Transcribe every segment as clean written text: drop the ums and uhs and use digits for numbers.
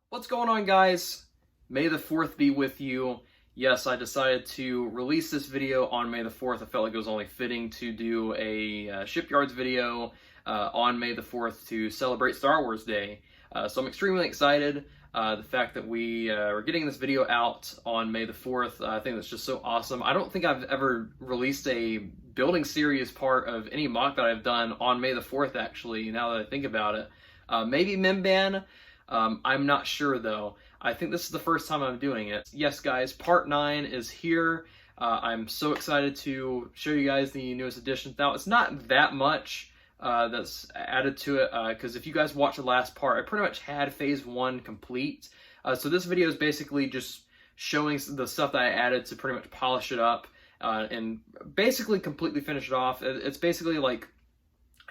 What's going on, guys? May the 4th be with you. Yes, I decided to release this video on May the 4th. I felt like it was only fitting to do a Shipyards video on May the 4th to celebrate Star Wars Day. So I'm extremely excited. The fact that we are getting this video out on May the 4th, I think that's just so awesome. I don't think I've ever released a building series part of any mock that I've done on May the 4th, actually, now that I think about it. Maybe Mimban. I'm not sure though. I think this is the first time I'm doing it. Yes, guys, part 9 is here. I'm so excited to show you guys the newest edition. Now, it's not that much that's added to it, because if you guys watched the last part, I pretty much had Phase 1 complete. So this video is basically just showing the stuff that I added to pretty much polish it up and basically completely finish it off. It's basically like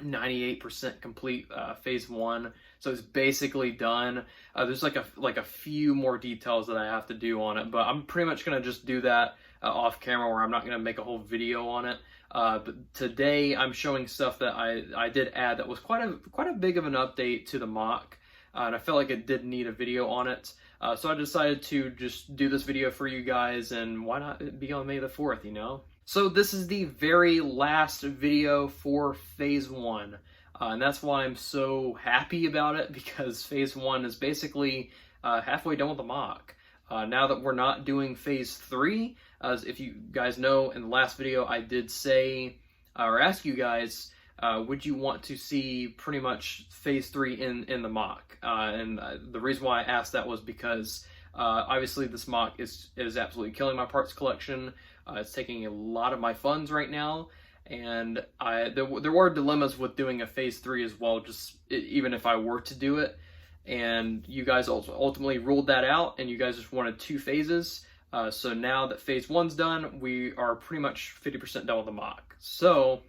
98% complete Phase 1, so it's basically done. There's like a few more details that I have to do on it, but I'm pretty much gonna just do that off camera, where I'm not gonna make a whole video on it. But today I'm showing stuff that I did add that was quite a big of an update to the mock, and I felt like it did need a video on it. So I decided to just do this video for you guys, and why not be on May the 4th, you know? So this is the very last video for Phase 1, and that's why I'm so happy about it, because Phase 1 is basically halfway done with the mock. Now that we're not doing Phase 3, as if you guys know, in the last video I did say, or ask you guys, would you want to see pretty much Phase 3 in the mock? And the reason why I asked that was because obviously this mock is absolutely killing my parts collection. It's taking a lot of my funds right now, and there were dilemmas with doing a Phase 3 as well, even if I were to do it. And you guys ultimately ruled that out, and you guys just wanted 2 phases. So now that Phase 1's done, we are pretty much 50% done with the mock. So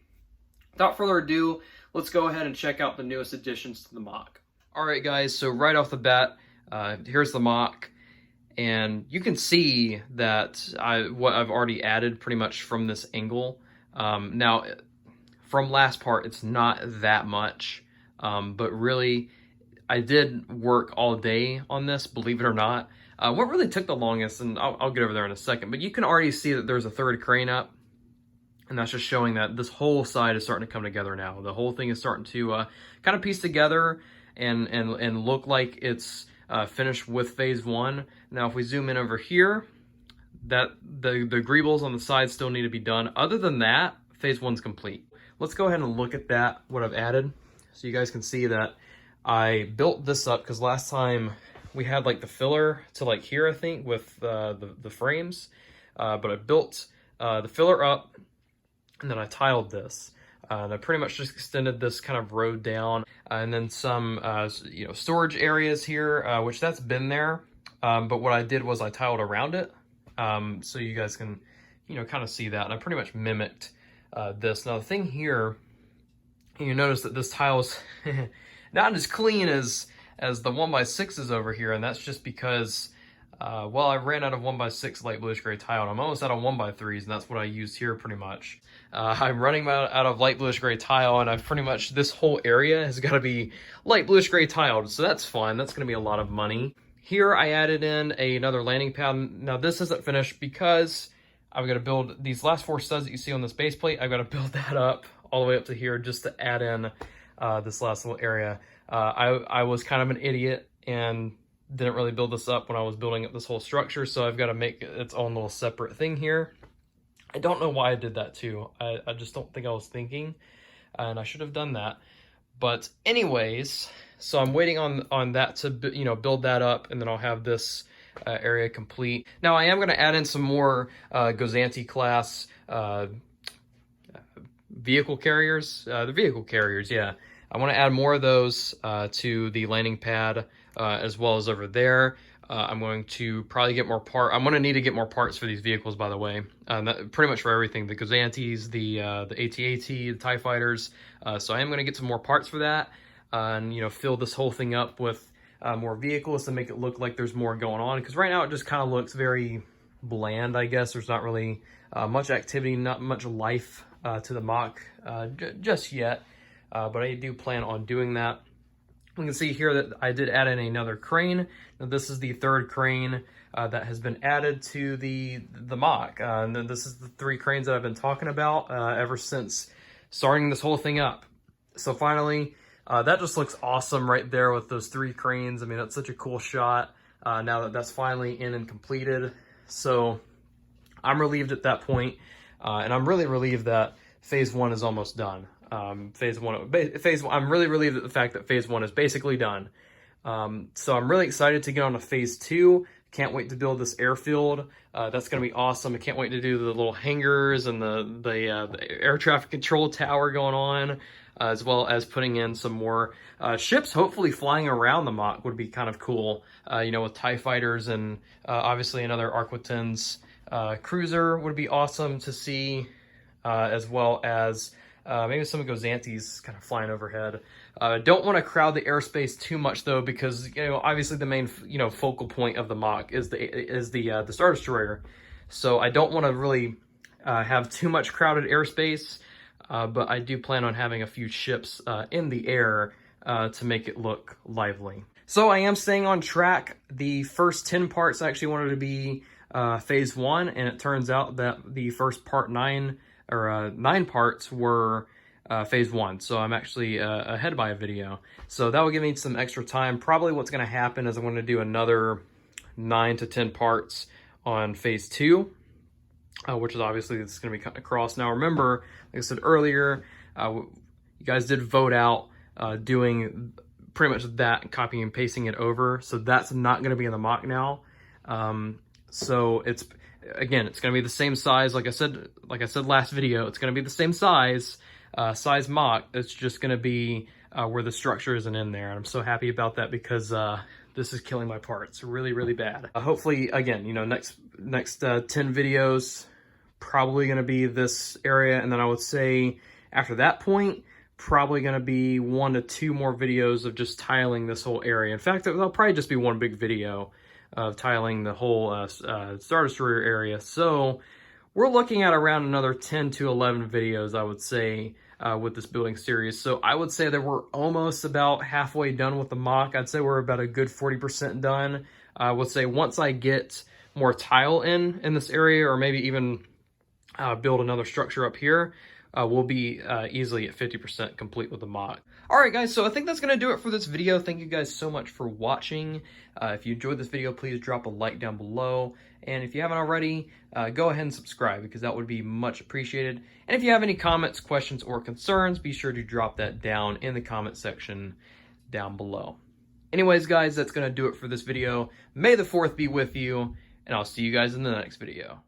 without further ado, let's go ahead and check out the newest additions to the mock. Alright guys, so right off the bat, here's the mock. And you can see that what I've already added pretty much from this angle. Now, from last part, it's not that much, but really, I did work all day on this, believe it or not. What really took the longest, and I'll get over there in a second, but you can already see that there's a third crane up, and that's just showing that this whole side is starting to come together now. The whole thing is starting to kind of piece together and look like it's finished with Phase 1. Now if we zoom in over here, that the greebles on the side still need to be done. Other than that, Phase 1's complete. Let's go ahead and look at that, what I've added, so you guys can see that I built this up, because last time we had like the filler to like here, I think, with the frames, but I built the filler up, and then I tiled this. And I pretty much just extended this kind of road down, and then some storage areas here, which that's been there. But what I did was I tiled around it, so you guys can kind of see that. And I pretty much mimicked this. Now the thing here, you notice that this tile's not as clean as the 1x6s over here, and that's just because well, I ran out of 1x6 light bluish gray tile, and I'm almost out of 1x3s, and that's what I used here pretty much. I'm running out of light bluish gray tile, and I've pretty much, this whole area has got to be light bluish gray tiled, so that's fun. That's going to be a lot of money. Here I added in another landing pad. Now this isn't finished because I've got to build these last 4 studs that you see on this base plate. I've got to build that up all the way up to here just to add in this last little area. I was kind of an idiot and didn't really build this up when I was building up this whole structure, so I've got to make its own little separate thing here. I don't know why I did that too. I just don't think I was thinking, and I should have done that. But anyways, so I'm waiting on that to build that up, and then I'll have this area complete. Now I am going to add in some more Gozanti class vehicle carriers. The vehicle carriers, yeah. I want to add more of those to the landing pad, as well as over there. I'm going to probably get more I'm going to need to get more parts for these vehicles, by the way. Pretty much for everything, the Gozantis, the AT-AT, the TIE Fighters. So I am going to get some more parts for that, and fill this whole thing up with more vehicles to make it look like there's more going on. Because right now it just kind of looks very bland, I guess. There's not really much activity, not much life to the mock just yet. But I do plan on doing that. You can see here that I did add in another crane. Now, this is the third crane that has been added to the mock. And then this is the 3 cranes that I've been talking about ever since starting this whole thing up. So finally, that just looks awesome right there with those 3 cranes. I mean, that's such a cool shot now that that's finally in and completed. So I'm relieved at that point, and I'm really relieved that phase 1 is almost done. Phase one, I'm really relieved at the fact that phase 1 is basically done. So I'm really excited to get on to phase 2. Can't wait to build this airfield. That's going to be awesome. I can't wait to do the little hangars and the air traffic control tower going on, as well as putting in some more ships, hopefully flying around the mock would be kind of cool, you know, with TIE fighters and obviously another Aquitans cruiser would be awesome to see, as well as maybe some of Gozantes kind of flying overhead. Don't want to crowd the airspace too much though, because you know obviously the main focal point of the mock is the Star Destroyer. So I don't want to really have too much crowded airspace, but I do plan on having a few ships in the air to make it look lively. So I am staying on track. The first 10 parts I actually wanted to be phase 1, and it turns out that the first 9 parts were phase 1. So I'm actually ahead by a video. So that will give me some extra time. Probably what's going to happen is I'm going to do another 9 to 10 parts on phase 2, which is obviously it's going to be cutting across. Now remember, like I said earlier, you guys did vote out doing pretty much that, copying and pasting it over. So that's not going to be in the mock now. So it's, again, it's going to be the same size. Like I said last video, it's going to be the same size mock. It's just going to be where the structure isn't in there. And I'm so happy about that because this is killing my parts really, really bad. Hopefully, again, you know, next 10 videos, probably going to be this area. And then I would say after that point, probably going to be 1 to 2 more videos of just tiling this whole area. In fact, there'll probably just be one big video of tiling the whole Star Destroyer area. So we're looking at around another 10 to 11 videos, I would say, with this building series. So I would say that we're almost about halfway done with the mock. I'd say we're about a good 40% done. I would say once I get more tile in this area, or maybe even build another structure up here, we'll be easily at 50% complete with the mock. Alright guys, so I think that's going to do it for this video. Thank you guys so much for watching. If you enjoyed this video, please drop a like down below. And if you haven't already, go ahead and subscribe, because that would be much appreciated. And if you have any comments, questions, or concerns, be sure to drop that down in the comment section down below. Anyways guys, that's going to do it for this video. May the 4th be with you, and I'll see you guys in the next video.